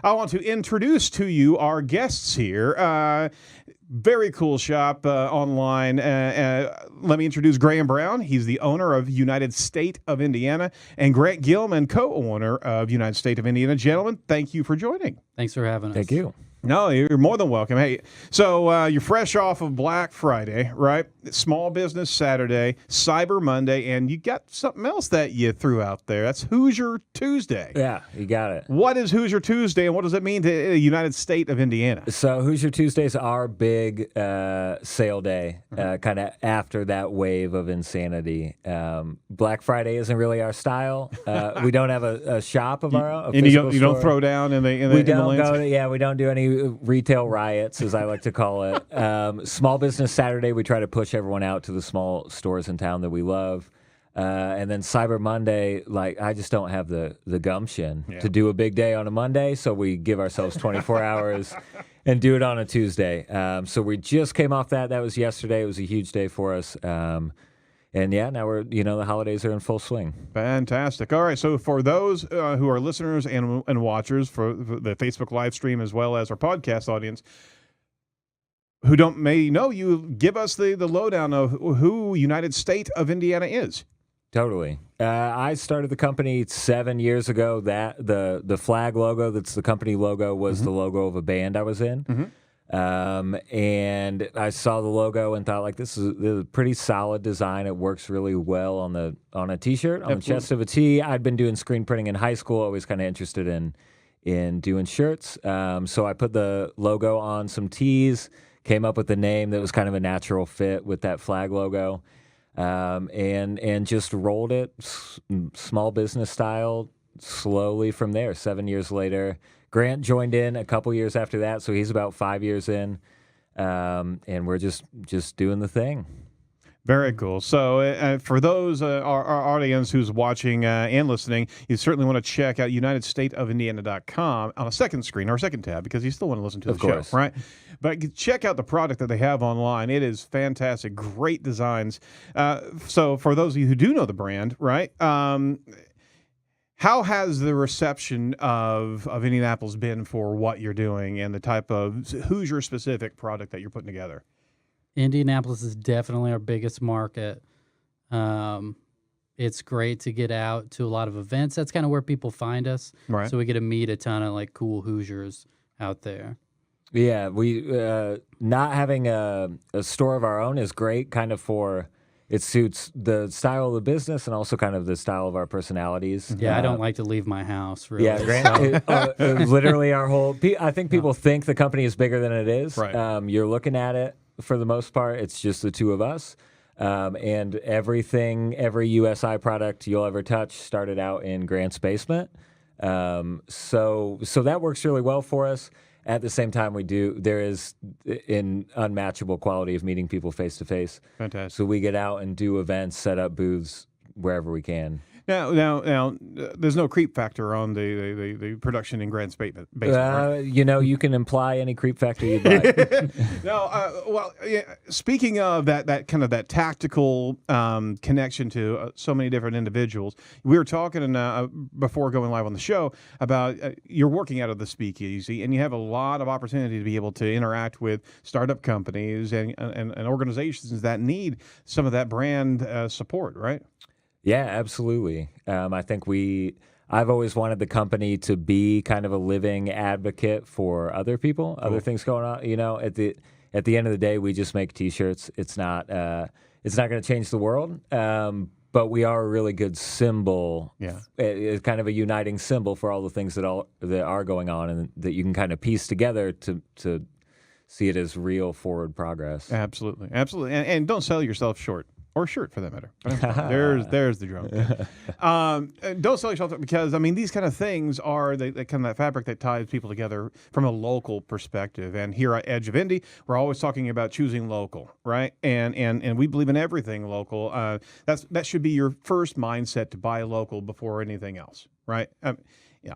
I want to introduce to you our guests here. Very cool shop online. Let me introduce Graham Brown. He's the owner of United State of Indiana, and Grant Gilman, co-owner of United State of Indiana. Gentlemen, thank you for joining. Thanks for having us. Thank you. No, you're more than welcome. Hey, so you're fresh off of Black Friday, right? Small Business Saturday, Cyber Monday, and you got something else that you threw out there. That's Hoosier Tuesday. Yeah, you got it. What is Hoosier Tuesday, and what does it mean to the United State of Indiana? So Hoosier Tuesday is our big sale day, kind of after that wave of insanity. Black Friday isn't really our style. We don't have a shop of our own. And you don't throw down in the we don't do any retail riots, as I like to call it. Small Business Saturday, we try to push everyone out to the small stores in town that we love. And then Cyber Monday, I just don't have the gumption to do a big day on a Monday, so we give ourselves 24 hours and do it on a Tuesday. So we just came off that. That was yesterday. It was a huge day for us. And yeah, now we're, the holidays are in full swing. Fantastic. All right. So for those who are listeners and watchers for the Facebook live stream, as well as our podcast audience, who may know you, give us the lowdown of who United State of Indiana is. Totally. I started the company 7 years ago. That the flag logo, that's the company logo, was the logo of a band I was in. And I saw the logo and thought, this is a pretty solid design. It works really well on a T-shirt, on the chest of a tee. I'd been doing screen printing in high school. Always kind of interested in doing shirts. So I put the logo on some tees. Came up with a name that was kind of a natural fit with that flag logo, and just rolled it small business style slowly from there. 7 years later. Grant joined in a couple years after that, so he's about 5 years in, and we're just doing the thing. Very cool. So for those, our audience who's watching and listening, you certainly want to check out UnitedStateOfIndiana.com on a second screen or a second tab, because you still want to listen to the show, right? But check out the product that they have online. It is fantastic. Great designs. So for those of you who do know the brand, right, how has the reception of Indianapolis been for what you're doing and the type of Hoosier-specific product that you're putting together? Indianapolis is definitely our biggest market. It's great to get out to a lot of events. That's kind of where people find us. Right. So we get to meet a ton of cool Hoosiers out there. Yeah, we not having a store of our own is great, kind of for... It suits the style of the business and also kind of the style of our personalities. Yeah, I don't like to leave my house, really. Yeah, Grant, literally our whole... I think people think the company is bigger than it is. Right. You're looking at it, for the most part, it's just the two of us. And every USI product you'll ever touch started out in Grant's basement. So that works really well for us. At the same time, there is an unmatchable quality of meeting people face to face. Fantastic. So we get out and do events, set up booths wherever we can. Now, there's no creep factor on the production in Grant's basement. Right? You can imply any creep factor you'd like. No, speaking of that kind of that tactical connection to so many different individuals, we were talking before going live on the show about you're working out of the speakeasy, and you have a lot of opportunity to be able to interact with startup companies and organizations that need some of that brand support, right? Yeah, absolutely. I think I've always wanted the company to be kind of a living advocate for other people, other things going on. At the end of the day, we just make T-shirts. It's not going to change the world, but we are a really good symbol. Yeah, it's kind of a uniting symbol for all the things that are going on, and that you can kind of piece together to see it as real forward progress. Absolutely, and don't sell yourself short. Or shirt, for that matter. There's the drum. Don't sell yourself, because these kind of things are the kind of that fabric that ties people together from a local perspective. And here at Edge of Indy, we're always talking about choosing local, right? And we believe in everything local. That should be your first mindset, to buy local before anything else, right?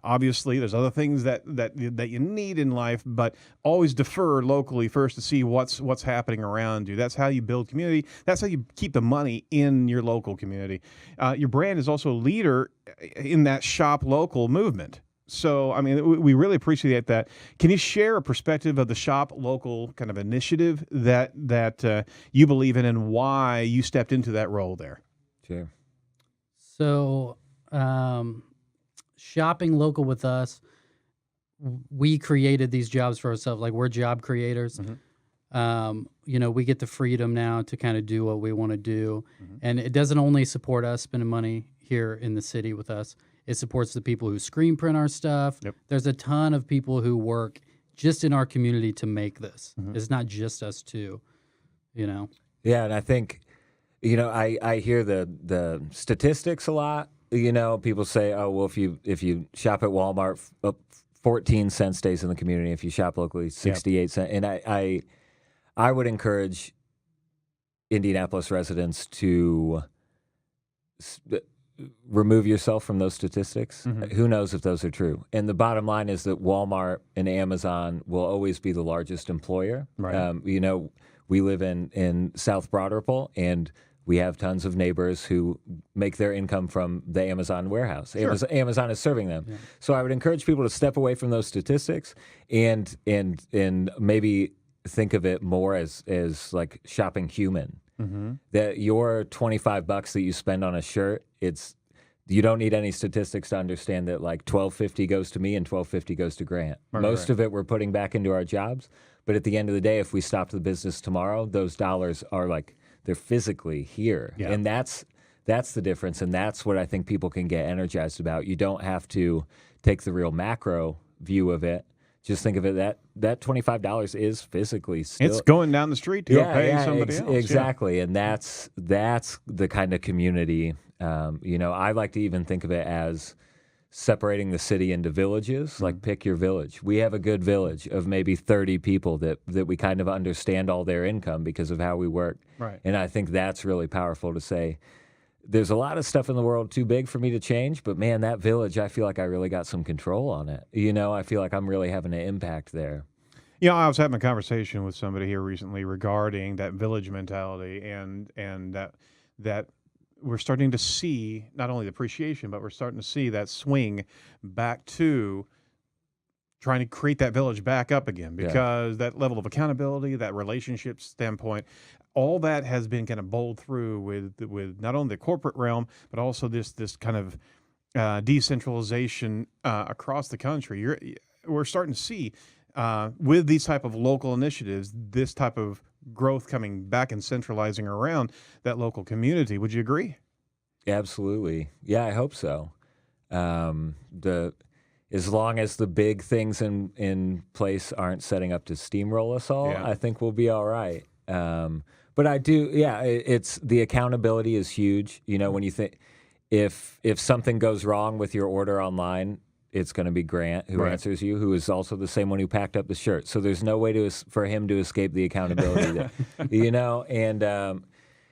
Obviously, there's other things that you need in life, but always defer locally first to see what's happening around you. That's how you build community. That's how you keep the money in your local community. Your brand is also a leader in that shop local movement, So, I mean, we really appreciate that. Can you share a perspective of the Shop Local kind of initiative that you believe in and why you stepped into that role there? Sure. So, shopping local with us, we created these jobs for ourselves. Like, we're job creators. We get the freedom now to kind of do what we want to do. And it doesn't only support us spending money here in the city with us. It supports the people who screen print our stuff. Yep. There's a ton of people who work just in our community to make this. It's not just us two, Yeah, and I think, I hear the statistics a lot. People say, oh, well, if you shop at Walmart, 14 cent stays in the community. If you shop locally, 68 cents. And I would encourage Indianapolis residents to remove yourself from those statistics. Who knows if those are true? And the bottom line is that Walmart and Amazon will always be the largest employer. Right. We live in South Broad Ripple, and we have tons of neighbors who make their income from the Amazon warehouse. Sure. Amazon is serving them. Yeah. So I would encourage people to step away from those statistics and maybe think of it more as like shopping human. That your $25 that you spend on a shirt, you don't need any statistics to understand that like $12.50 goes to me and $12.50 goes to Grant. Most of it we're putting back into our jobs, but at the end of the day, if we stopped the business tomorrow, those dollars are like they're physically here, and that's the difference, and that's what I think people can get energized about. You don't have to take the real macro view of it. Just think of it that $25 is physically still. It's going down the street to go pay somebody else. Exactly, and that's the kind of community. I like to even think of it as separating the city into villages. Like, pick your village. We have a good village of maybe 30 people that we kind of understand all their income because of how we work. Right. And I think that's really powerful to say. There's a lot of stuff in the world too big for me to change, but man, that village, I feel like I really got some control on it. I feel like I'm really having an impact there. I was having a conversation with somebody here recently regarding that village mentality and that we're starting to see not only the appreciation, but we're starting to see that swing back to trying to create that village back up again, because that level of accountability, that relationship standpoint, all that has been kind of bowled through with not only the corporate realm, but also this kind of decentralization across the country. We're starting to see with these type of local initiatives, this type of growth coming back and centralizing around that local community. Would you agree? Absolutely. Yeah, I hope so. As long as the big things in place aren't setting up to steamroll us all, I think we'll be all right. But I do, it's the accountability is huge. When you think if something goes wrong with your order online, it's going to be Grant who answers you, who is also the same one who packed up the shirt. So there's no way for him to escape the accountability there,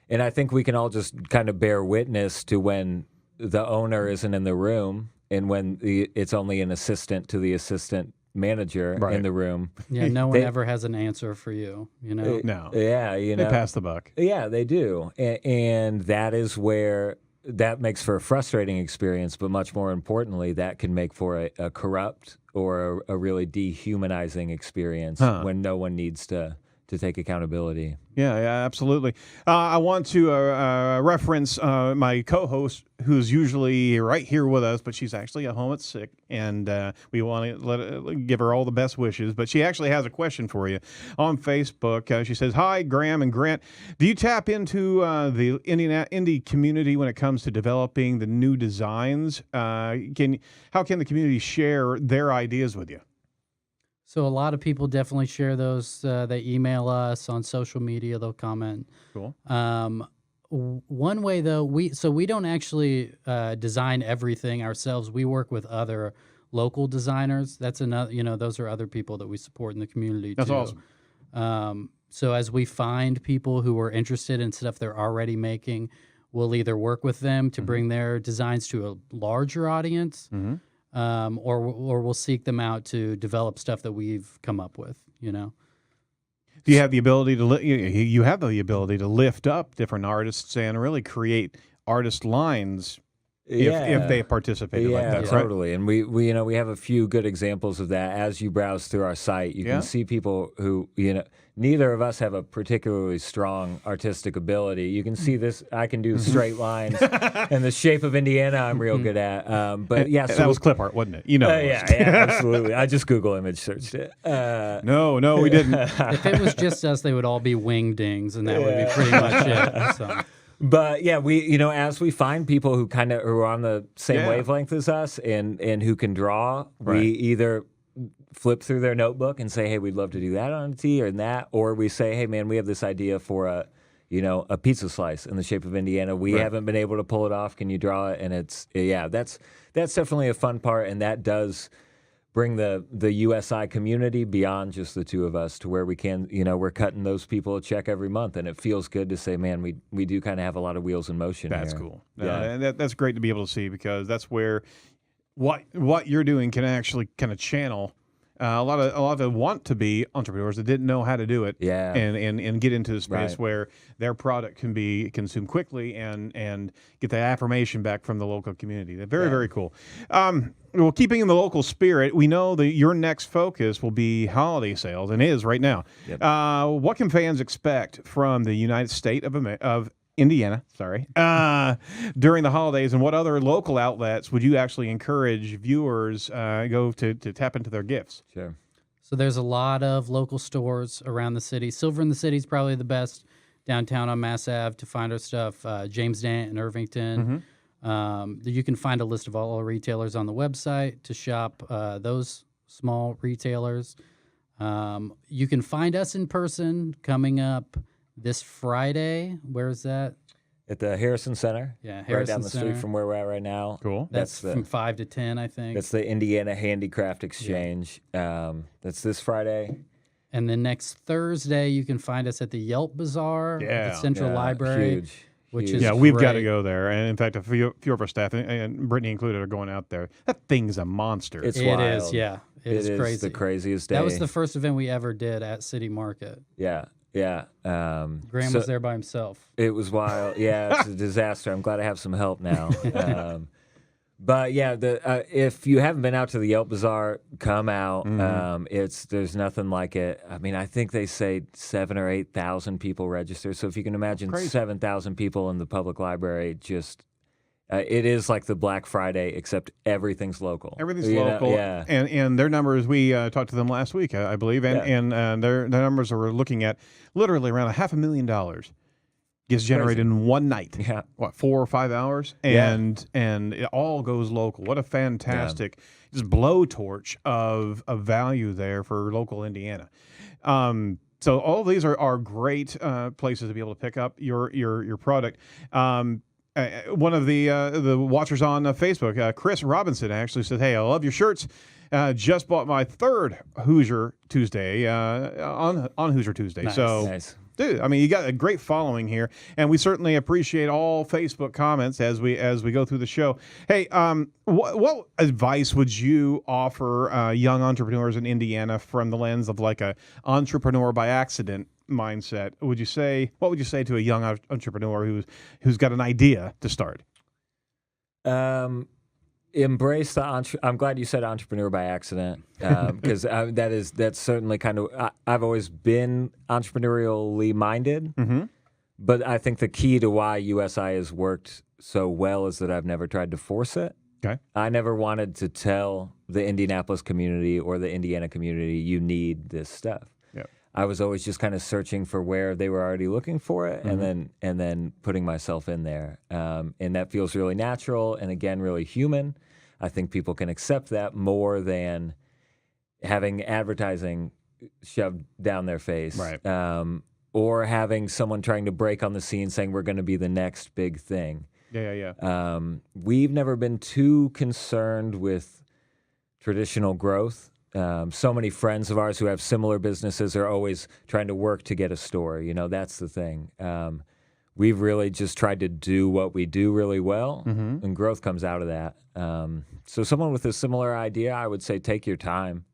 and I think we can all just kind of bear witness to when the owner isn't in the room and when it's only an assistant to the assistant manager in the room. Yeah, no one ever has an answer for you, No. Yeah, They pass the buck. Yeah, they do. And that is where that makes for a frustrating experience, but much more importantly, that can make for a corrupt or a really dehumanizing experience when no one needs to take accountability. Yeah, absolutely. I want to reference my co-host, who's usually right here with us, but she's actually at home at sick, and we want to give her all the best wishes. But she actually has a question for you on Facebook. She says, "Hi, Graham and Grant. Do you tap into the Indy community when it comes to developing the new designs? How can the community share their ideas with you?" So a lot of people definitely share those. They email us on social media. They'll comment. Cool. One way though, we don't actually design everything ourselves. We work with other local designers. That's another. Those are other people that we support in the community. That's too. Awesome. So as we find people who are interested in stuff they're already making, we'll either work with them to bring their designs to a larger audience. Or we'll seek them out to develop stuff that we've come up with, Do you have the ability to you have the ability to lift up different artists and really create artist lines if they participated like that, right? Totally. And we have a few good examples of that. As you browse through our site, you can see people who, neither of us have a particularly strong artistic ability. You can see this. I can do straight lines, and the shape of Indiana I'm real good at. But yeah, so that was clip art, wasn't it? Yeah, absolutely. I just Google image searched it. No, we didn't. If it was just us, they would all be wingdings, and that would be pretty much it. So. But yeah, we as we find people who are on the same wavelength as us and who can draw, we either flip through their notebook and say, hey, we'd love to do that on a tee or that, or we say, hey man, we have this idea for a pizza slice in the shape of Indiana. We haven't been able to pull it off. Can you draw it? And that's definitely a fun part, and that does bring the USI community beyond just the two of us to where we can, we're cutting those people a check every month, and it feels good to say, man, we do kind of have a lot of wheels in motion. That's here. cool. And that's great to be able to see, because that's where what you're doing can actually kind of channel a lot of them want to be entrepreneurs that didn't know how to do it, and get into a space where their product can be consumed quickly and get the affirmation back from the local community. They're very, very cool. Well, keeping in the local spirit, we know that your next focus will be holiday sales, and is right now. Yep. What can fans expect from the United States of Indiana, during the holidays, and what other local outlets would you actually encourage viewers go to tap into their gifts? Sure. So there's a lot of local stores around the city. Silver in the City is probably the best downtown on Mass Ave to find our stuff. James Dant in Irvington. You can find a list of all our retailers on the website to shop those small retailers. You can find us in person coming up this Friday. Where is that? At the Harrison Center. Yeah, Harrison right down the Center. street from where we're at right now. Cool. That's from 5 to 10, I think. That's the Indiana Handicraft Exchange. That's this Friday. And then next Thursday, you can find us at the Yelp Bazaar at the Central Library. Huge. Which huge. is we've got to great. go there. And in fact, a few of our staff, and Brittany included, are going out there. That thing's a monster. It's It wild. is, yeah. It is crazy. The craziest day. That was the first event we ever did at City Market. Yeah. Graham was there by himself. It was wild. Yeah, it's a disaster. I'm glad I have some help now. But yeah, if you haven't been out to the Yelp Bazaar, come out. There's nothing like it. I mean, I think they say 7,000 or 8,000 people register. So if you can imagine 7,000 people in the public library, it is like the Black Friday, except everything's local. Everything's local. Yeah. And their numbers, we talked to them last week, I believe, and their numbers are looking at literally around $500,000 gets generated in one night. Yeah. 4 or 5 hours? And it all goes local. What a fantastic just blowtorch of value there for local Indiana. So all of these are great places to be able to pick up your product. One of the watchers on Facebook, Chris Robinson, actually said, "Hey, I love your shirts. Just bought my third Hoosier Tuesday on Hoosier Tuesday." Nice. So, Nice. dude, I mean, you got a great following here, and we certainly appreciate all Facebook comments as we go through the show. Hey, what advice would you offer young entrepreneurs in Indiana from the lens of like a entrepreneur by accident mindset? What would you say to a young entrepreneur who's got an idea to start? Embrace I'm glad you said entrepreneur by accident, because that's certainly kind of, I've always been entrepreneurially minded, but I think the key to why USI has worked so well is that I've never tried to force it. Okay. I never wanted to tell the Indianapolis community or the Indiana community, you need this stuff. Yep. I was always just kind of searching for where they were already looking for it, and then putting myself in there. And that feels really natural and, again, really human. I think people can accept that more than having advertising shoved down their face. Right. Or having someone trying to break on the scene saying we're going to be the next big thing. Yeah. We've never been too concerned with traditional growth. So many friends of ours who have similar businesses are always trying to work to get a store. That's the thing. We've really just tried to do what we do really well, and growth comes out of that. So someone with a similar idea, I would say take your time.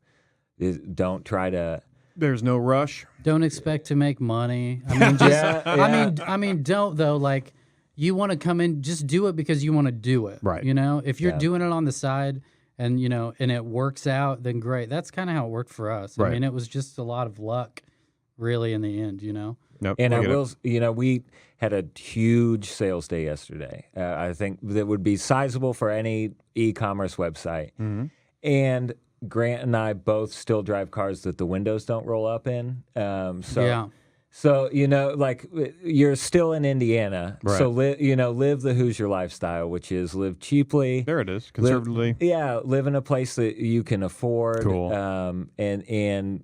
Don't try to... There's no rush. Don't expect to make money. I mean, just I mean, don't though. Like, you want to come in, just do it because you want to do it. Right. You know, if you're Yeah. doing it on the side and, you know, and it works out, then great. That's kind of how it worked for us. Right. I mean, it was just a lot of luck, really, in the end, you know? Nope. And I look at it. will, you know, we had a huge sales day yesterday. I think that would be sizable for any e-commerce website. Mm-hmm. And Grant and I both still drive cars that the windows don't roll up in. Yeah. So, you know, like you're still in Indiana. Right. So, live the Hoosier lifestyle, which is live cheaply. There it is, conservatively. Live in a place that you can afford. Cool. And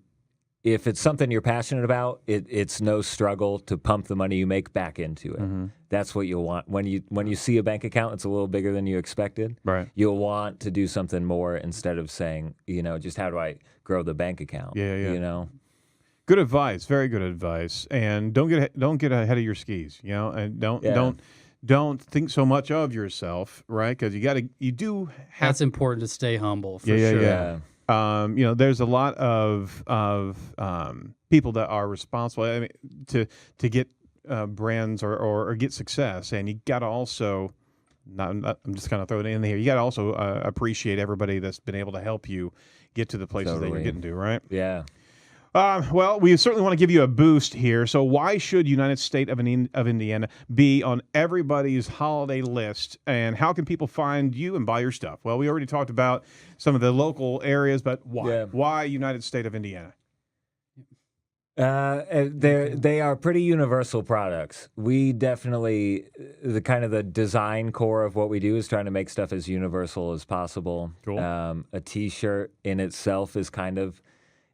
if it's something you're passionate about, it's no struggle to pump the money you make back into it. Mm-hmm. That's what you'll want. When you see a bank account that's a little bigger than you expected, Right. you'll want to do something more instead of saying, you know, just how do I grow the bank account? Yeah. You know? Good advice, very good advice. And don't get ahead of your skis, you know, and don't think so much of yourself, right? Because you do have. That's important to stay humble, for Yeah, sure. yeah. You know, there's a lot of people that are responsible. I mean, to get brands or get success, and you got to also. I'm just kind of throwing it in here. You got to also appreciate everybody that's been able to help you get to the places that you're Totally. getting to, right? Yeah. Well, we certainly want to give you a boost here. So why should United State of Indiana be on everybody's holiday list? And how can people find you and buy your stuff? Well, we already talked about some of the local areas, but why? Yeah. Why United State of Indiana? They are pretty universal products. We definitely, the design core of what we do is trying to make stuff as universal as possible. Cool. A T-shirt in itself is kind of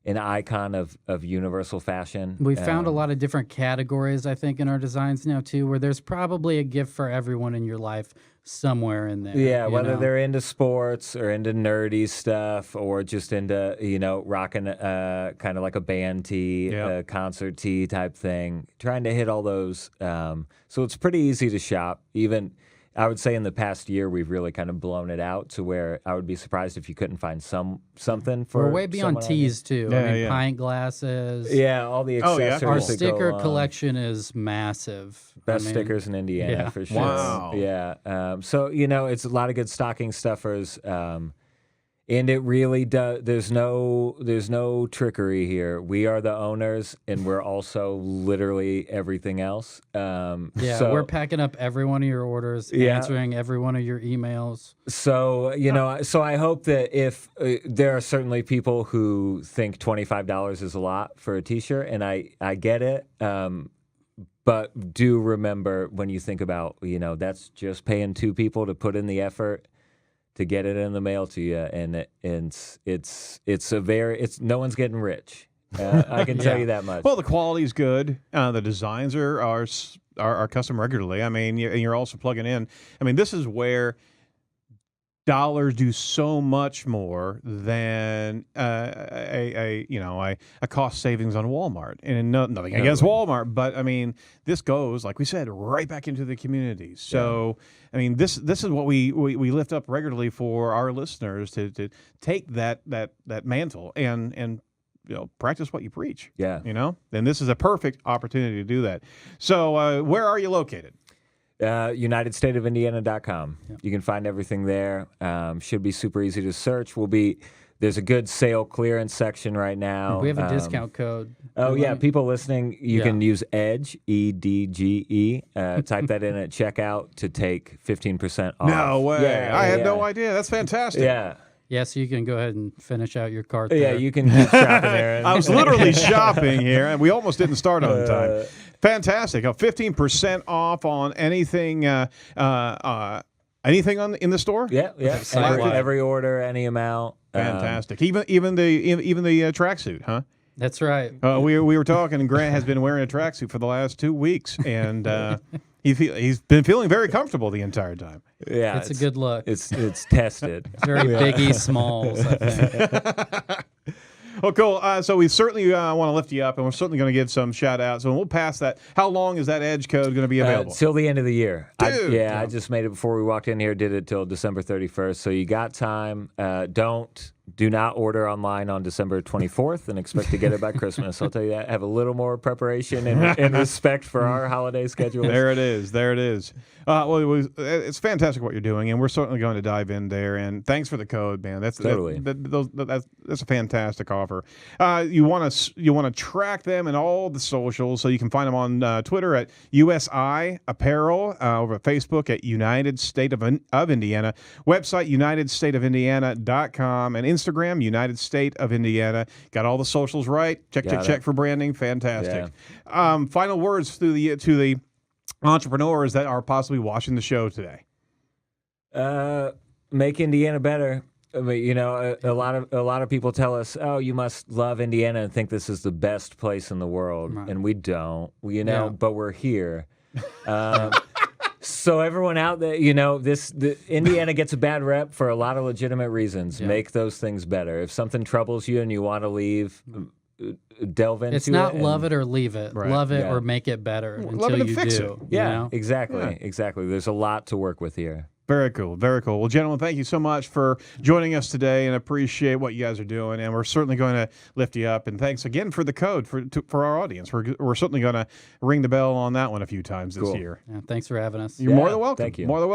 an icon of universal fashion. We found a lot of different categories, I think, in our designs now, too, where there's probably a gift for everyone in your life somewhere in there. Yeah, you whether know? they're into sports or into nerdy stuff or just into, you know, rocking kind of like a band tee, Yeah. a concert tee type thing, trying to hit all those. So it's pretty easy to shop. Even, I would say in the past year, we've really kind of blown it out to where I would be surprised if you couldn't find something for We're way beyond someone on tees, too. Yeah, I mean, yeah. pint glasses. Yeah, all the Oh, yeah, accessories. cool. Our that go sticker along. collection is massive. Best I mean, stickers in Indiana yeah. for sure. Wow. Yeah. So, you know, it's a lot of good stocking stuffers. And it really does. There's no trickery here. We are the owners, and we're also literally everything else. Yeah, so, we're packing up every one of your orders, Yeah. answering every one of your emails. So, you know, so I hope that if there are certainly people who think $25 is a lot for a T-shirt, and I get it. But do remember when you think about, you know, that's just paying two people to put in the effort to get it in the mail to you, and it's no one's getting rich. I can tell Yeah. you that much. Well, the quality's good. The designs are custom regularly. I mean, you're also plugging in. I mean, this is where dollars do so much more than a cost savings on Walmart. And nothing against Walmart, but I mean, this goes, like we said, right back into the communities. So I mean, this is what we lift up regularly for our listeners to take that mantle and you know, practice what you preach. Yeah. You know, and this is a perfect opportunity to do that. So where are you located? UnitedStateOfIndiana.com. You can find everything there. Should be super easy to search. There's a good sale clearance section right now. We have a discount code. Oh, yeah. People listening, you Yeah. can use EDGE, EDGE. Type that in at checkout to take 15% off. No way. Yeah, I had yeah. no idea. That's fantastic. Yeah. Yeah, so you can go ahead and finish out your cart Yeah, there. you can keep shopping there. I was literally shopping here, and we almost didn't start on time. Fantastic. 15% off on anything anything in the store? Yeah. Every order, any amount. Fantastic. Even the tracksuit, huh? That's right. We were talking, and Grant has been wearing a tracksuit for the last 2 weeks, and he's been feeling very comfortable the entire time. Yeah, It's a good look. It's tested. It's very Biggie Smalls, I think. Well, cool. So we certainly want to lift you up, and we're certainly going to give some shout-outs, and we'll pass that. How long is that Edge code going to be available? Till the end of the year. Dude. I just made it before we walked in here, did it till December 31st. So you got time. Don't Do not order online on December 24th and expect to get it by Christmas. I'll tell you that. Have a little more preparation and respect for our holiday schedule. There it is. There it is. Well, it's fantastic what you're doing, and we're certainly going to dive in there. And thanks for the code, man. That's Totally. That's a fantastic offer. You want to track them in all the socials, so you can find them on Twitter at USI Apparel, over at Facebook at United State of Indiana, website UnitedStateOfIndiana.com, and Instagram United State of Indiana. Got all the socials right. Check for branding. Fantastic. Yeah. Final words to the entrepreneurs that are possibly watching the show today. Make Indiana better. I mean, you know, a lot of people tell us, "Oh, you must love Indiana and think this is the best place in the world," Right. and we don't. You know, but we're here. So everyone out there, you know, Indiana gets a bad rep for a lot of legitimate reasons. Yeah. Make those things better. If something troubles you and you want to leave, delve into it. It's not love it or leave it. Right. Love it Yeah. or make it better Love until it and you fix do. it. you Yeah, know? exactly. There's a lot to work with here. Very cool. Very cool. Well, gentlemen, thank you so much for joining us today, and appreciate what you guys are doing. And we're certainly going to lift you up. And thanks again for the code for our audience. We're certainly going to ring the bell on that one a few times this Cool. year. Yeah, thanks for having us. You're more Yeah, than welcome. thank you. More than welcome.